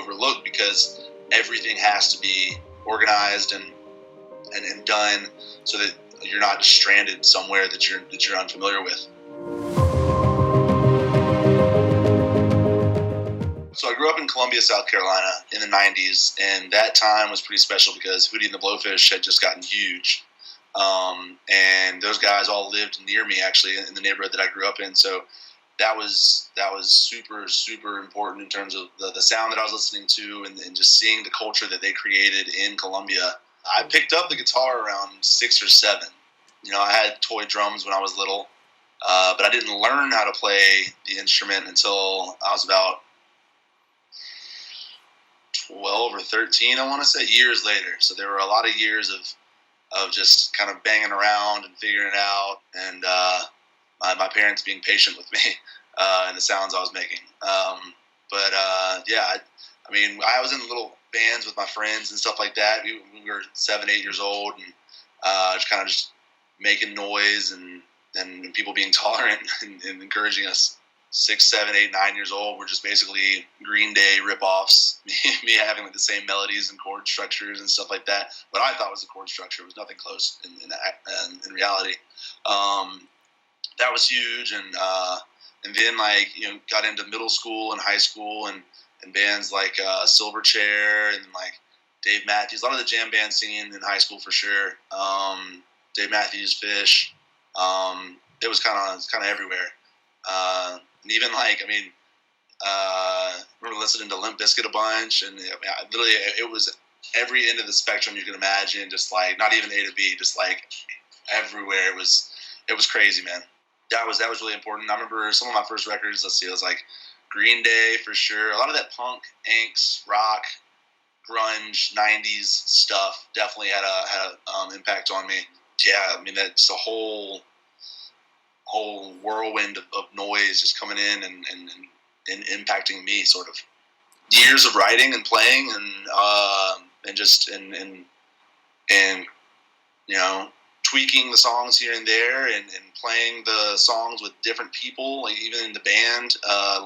overlooked because everything has to be organized and done so that you're not just stranded somewhere that you're unfamiliar with. So I grew up in Columbia, South Carolina in the 90s, and that time was pretty special because Hootie and the Blowfish had just gotten huge. And those guys all lived near me, actually, in the neighborhood that I grew up in. So that was super, super important in terms of the sound that I was listening to and just seeing the culture that they created in Columbia. I picked up the guitar around 6 or 7. I had toy drums when I was little, but I didn't learn how to play the instrument until I was about 12 or 13, I want to say, years later. So there were a lot of years of just kind of banging around and figuring it out, and my parents being patient with me and the sounds I was making. I was in little bands with my friends and stuff like that. We were 7, 8 years old, and just making noise and people being tolerant and encouraging us. 6, 7, 8, 9 years old, we're just basically Green Day ripoffs. Me having the same melodies and chord structures and stuff like that. What I thought was a chord structure was nothing close in reality. That was huge, and then got into middle school and high school and bands like Silverchair and like Dave Matthews. A lot of the jam band scene in high school for sure. Dave Matthews, Fish. It was kind of everywhere. And even remember listening to Limp Bizkit a bunch, and literally it was every end of the spectrum you can imagine, just like not even A to B, just like everywhere. It was crazy, man. That was really important. I remember some of my first records. Let's see, it was like Green Day for sure. A lot of that punk, angst, rock, grunge, '90s stuff definitely had a impact on me. Yeah, that's a whole whirlwind of noise just coming in and impacting me, sort of. Years of writing and playing and tweaking the songs here and there and playing the songs with different people, like even in the band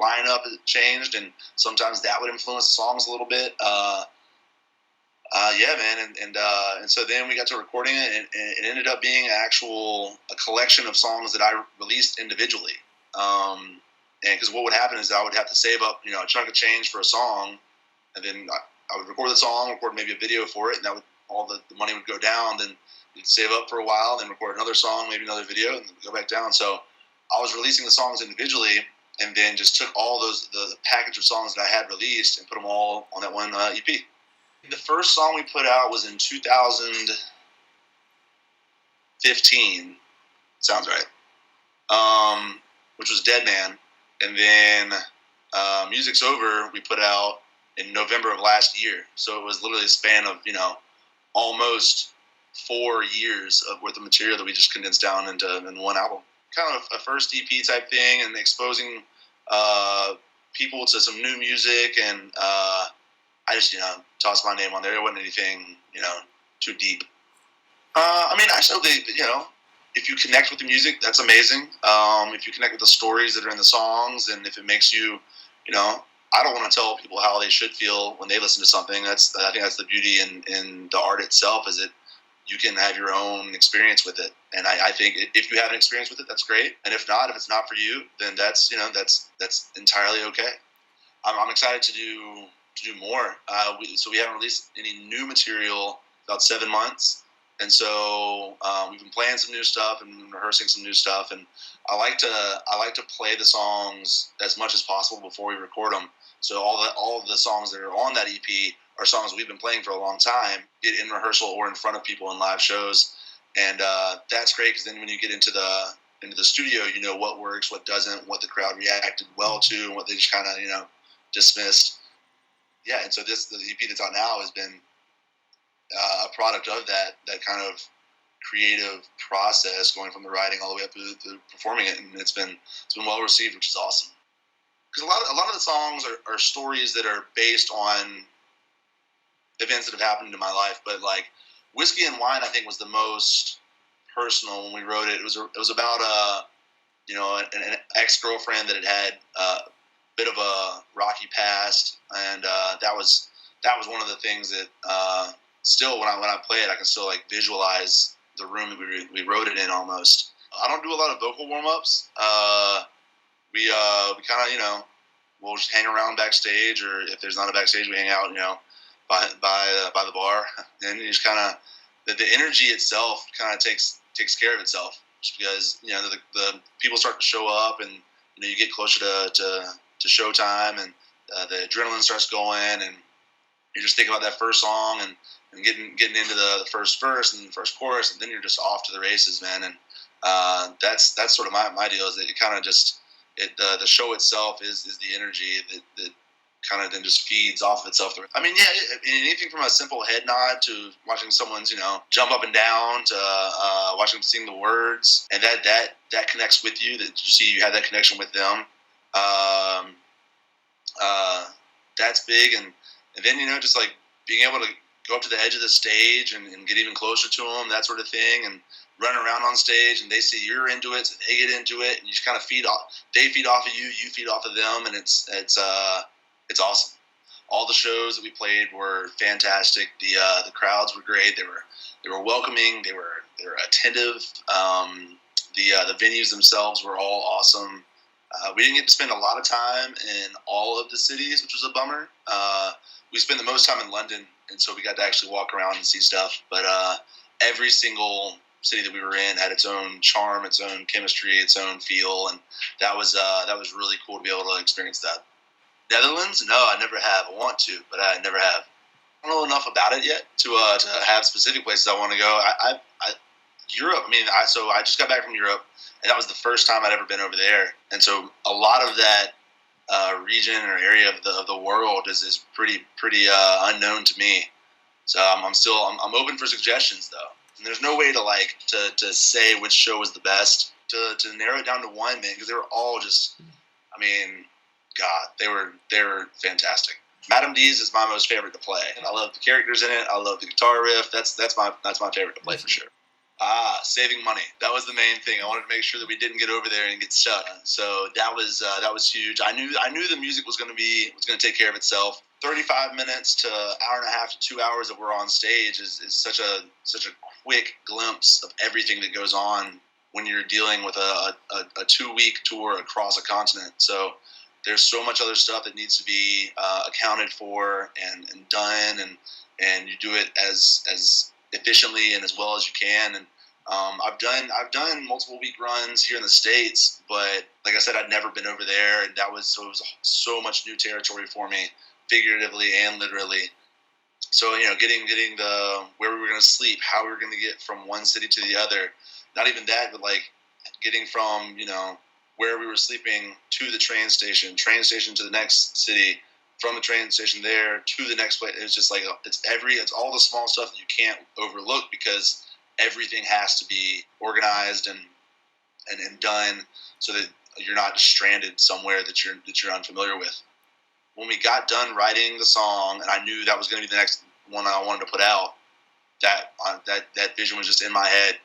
lineup has changed, and sometimes that would influence the songs a little bit. Yeah, man, and so then we got to recording it, and it ended up being a collection of songs that I released individually. And because what would happen is I would have to save up, a chunk of change for a song, and then I would record the song, record maybe a video for it, and that would all the money would go down. Then you'd save up for a while, then record another song, maybe another video, and then go back down. So I was releasing the songs individually, and then just took all the package of songs that I had released and put them all on that one EP. The first song we put out was in 2015. Sounds right. Which was Dead Man. And then Music's Over we put out in November of last year. So it was literally a span of, almost 4 years of worth of material that we just condensed down into one album. Kind of a first EP type thing, and exposing people to some new music, and I just, tossed my name on there. It wasn't anything, too deep. I still think, if you connect with the music, that's amazing. If you connect with the stories that are in the songs, and if it makes you, I don't want to tell people how they should feel when they listen to something. I think that's the beauty in the art itself, is that you can have your own experience with it. And I think if you have an experience with it, that's great. And if it's not for you, then that's entirely okay. I'm excited to do more. So we haven't released any new material about 7 months. And so we've been playing some new stuff and rehearsing some new stuff. And I like to play the songs as much as possible before we record them. So all of the songs that are on that EP are songs we've been playing for a long time, be it in rehearsal or in front of people in live shows. And that's great, because then when you get into the studio, you know what works, what doesn't, what the crowd reacted well to, and what they just kind of dismissed. Yeah, and so the EP that's out now has been a product of that kind of creative process, going from the writing all the way up to performing it, and it's been well received, which is awesome. Because a lot of the songs are stories that are based on events that have happened in my life, but like Whiskey and Wine, I think, was the most personal when we wrote it. It was about an ex-girlfriend that had bit of a rocky past, and that was one of the things that still when I play it, I can still like visualize the room that we wrote it in almost. I don't do a lot of vocal warm ups. We kind of we'll just hang around backstage, or if there's not a backstage, we hang out by the bar, and you just kind of the energy itself kind of takes care of itself, just because the people start to show up, and you get closer to showtime, and the adrenaline starts going, and you just think about that first song and getting into the first verse and the first chorus, and then you're just off to the races, man. And that's sort of my deal, is that it kind of just the show itself is the energy that kind of then just feeds off of itself. I mean, anything from a simple head nod to watching someone's jump up and down to watching them sing the words, and that connects with you. That you see you have that connection with them. That's big, and then just like being able to go up to the edge of the stage and get even closer to them, that sort of thing, and run around on stage, and they see you're into it, so they get into it, and you just kind of feed off. They feed off of you, you feed off of them, and it's awesome. All the shows that we played were fantastic. The crowds were great. They were welcoming. They were attentive. The venues themselves were all awesome. We didn't get to spend a lot of time in all of the cities, which was a bummer. We spent the most time in London, and so we got to actually walk around and see stuff. But every single city that we were in had its own charm, its own chemistry, its own feel, and that was really cool to be able to experience that. Netherlands? No, I never have. I want to, but I never have. I don't know enough about it yet to have specific places I want to go. Europe. I mean, I just got back from Europe, and that was the first time I'd ever been over there. And so a lot of that region or area of the world is pretty unknown to me. So I'm open for suggestions though. And there's no way to say which show was the best. To narrow it down to one, man, because they were all just, I mean, God, they were fantastic. Madame D's is my most favorite to play. I love the characters in it. I love the guitar riff. That's my favorite to play for sure. Saving money. That was the main thing. I wanted to make sure that we didn't get over there and get stuck. So that was huge. I knew the music was going to take care of itself. 35 minutes to hour and a half to 2 hours that we're on stage is such a quick glimpse of everything that goes on when you're dealing with a 2-week tour across a continent. So there's so much other stuff that needs to be accounted for and done, and you do it as efficiently and as well as you can. And I've done multiple week runs here in the States, but like I said, I'd never been over there, and it was so much new territory for me, figuratively and literally. So getting the where we were going to sleep, how we were going to get from one city to the other. Not even that, but like getting from where we were sleeping to the train station to the next city, from the train station there to the next place. It's just like it's all the small stuff that you can't overlook, because everything has to be organized and done so that you're not just stranded somewhere that you're unfamiliar with. When we got done writing the song, and I knew that was going to be the next one I wanted to put out, that vision was just in my head,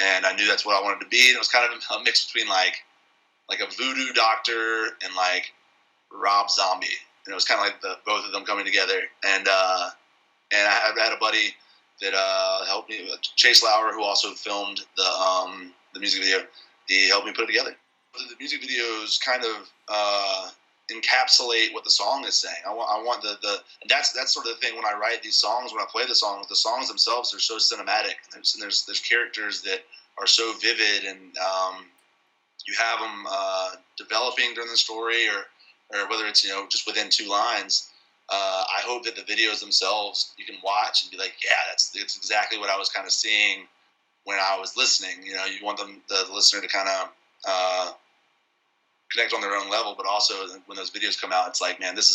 and I knew that's what I wanted to be. And it was kind of a mix between like a voodoo doctor and like Rob Zombie. And it was kind of like both of them coming together. And I had a buddy that helped me, Chase Lauer, who also filmed the music video. He helped me put it together. The music videos kind of encapsulate what the song is saying. I want the and that's sort of the thing when I write these songs, when I play the songs themselves are so cinematic. And there's characters that are so vivid, and you have them developing during the story, or whether it's just within 2 lines. I hope that the videos themselves you can watch and be like, yeah, it's exactly what I was kind of seeing when I was listening. You want the listener to kind of connect on their own level, but also when those videos come out, it's like, man, this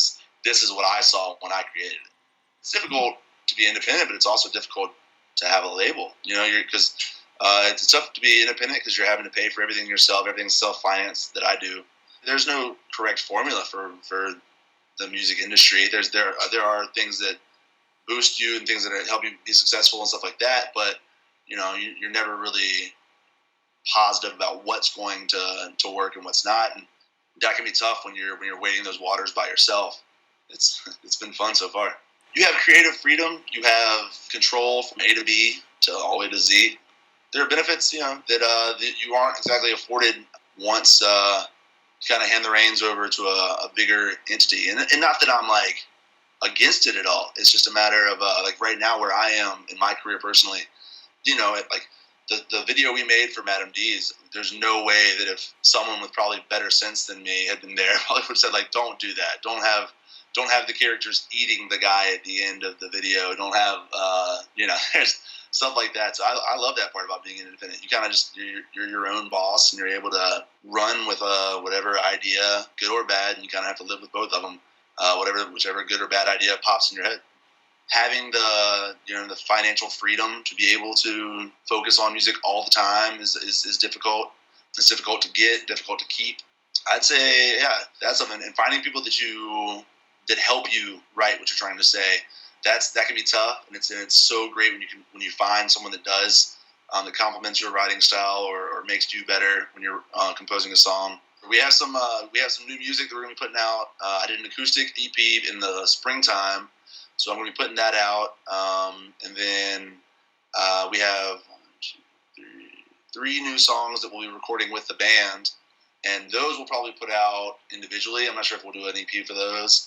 is what I saw when I created it. It's difficult to be independent, but it's also difficult to have a label. Because it's tough to be independent because you're having to pay for everything yourself. Everything's self-financed that I do. There's no correct formula for the music industry. There are things that boost you and things that help you be successful and stuff like that, but you're never really positive about what's going to work and what's not. And that can be tough when you're wading those waters by yourself. It's been fun so far. You have creative freedom. You have control from A to B to all the way to Z. There are benefits, that you aren't exactly afforded once you kind of hand the reins over to a bigger entity. And not that I'm like against it at all. It's just a matter of like right now where I am in my career personally. Like the video we made for Madam D's, there's no way that if someone with probably better sense than me had been there, probably would have said like, don't do that. Don't have the characters eating the guy at the end of the video. Don't have there's stuff like that. So I love that part about being independent. You kind of just you're your own boss, and you're able to run with whatever idea, good or bad, and you kind of have to live with both of them. Whichever good or bad idea pops in your head. Having the financial freedom to be able to focus on music all the time is difficult. It's difficult to get, difficult to keep. I'd say, yeah, that's something. And finding people that help you write what you're trying to say, that can be tough. And it's so great when you find someone that does, that complements your writing style or makes you better when you're composing a song. We have some new music that we're going to be putting out. I did an acoustic EP in the springtime, so I'm going to be putting that out. And then we have three new songs that we'll be recording with the band, and those we'll probably put out individually. I'm not sure if we'll do an EP for those,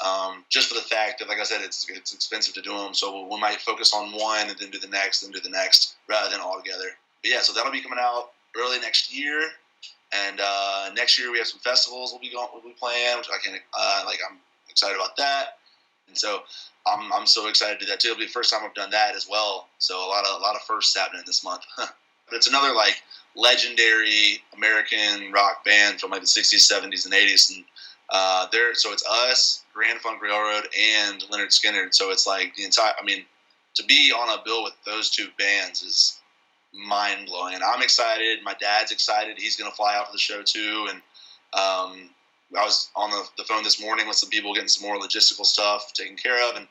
just for the fact that, like I said, it's expensive to do them. So we might focus on one and then do the next, rather than all together. But yeah, so that'll be coming out early next year. And next year we have some festivals we'll be playing, which I'm excited about that. And so I'm so excited to do that too. It'll be the first time I've done that as well. So a lot of firsts happening this month. But it's another like legendary American rock band from like the 60s, 70s, and 80s. And so it's us, Grand Funk Railroad, and Leonard Skinner. So it's like the entire. I mean, to be on a bill with those two bands is mind blowing. I'm excited. My dad's excited. He's going to fly out for the show too. And I was on the phone this morning with some people getting some more logistical stuff taken care of. And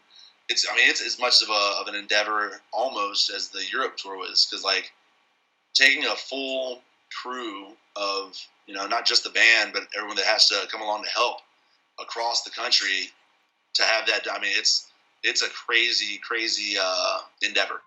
it's as much of an endeavor almost as the Europe tour was, because like taking a full crew of not just the band but everyone that has to come along to help across the country to have that. I mean, it's a crazy endeavor.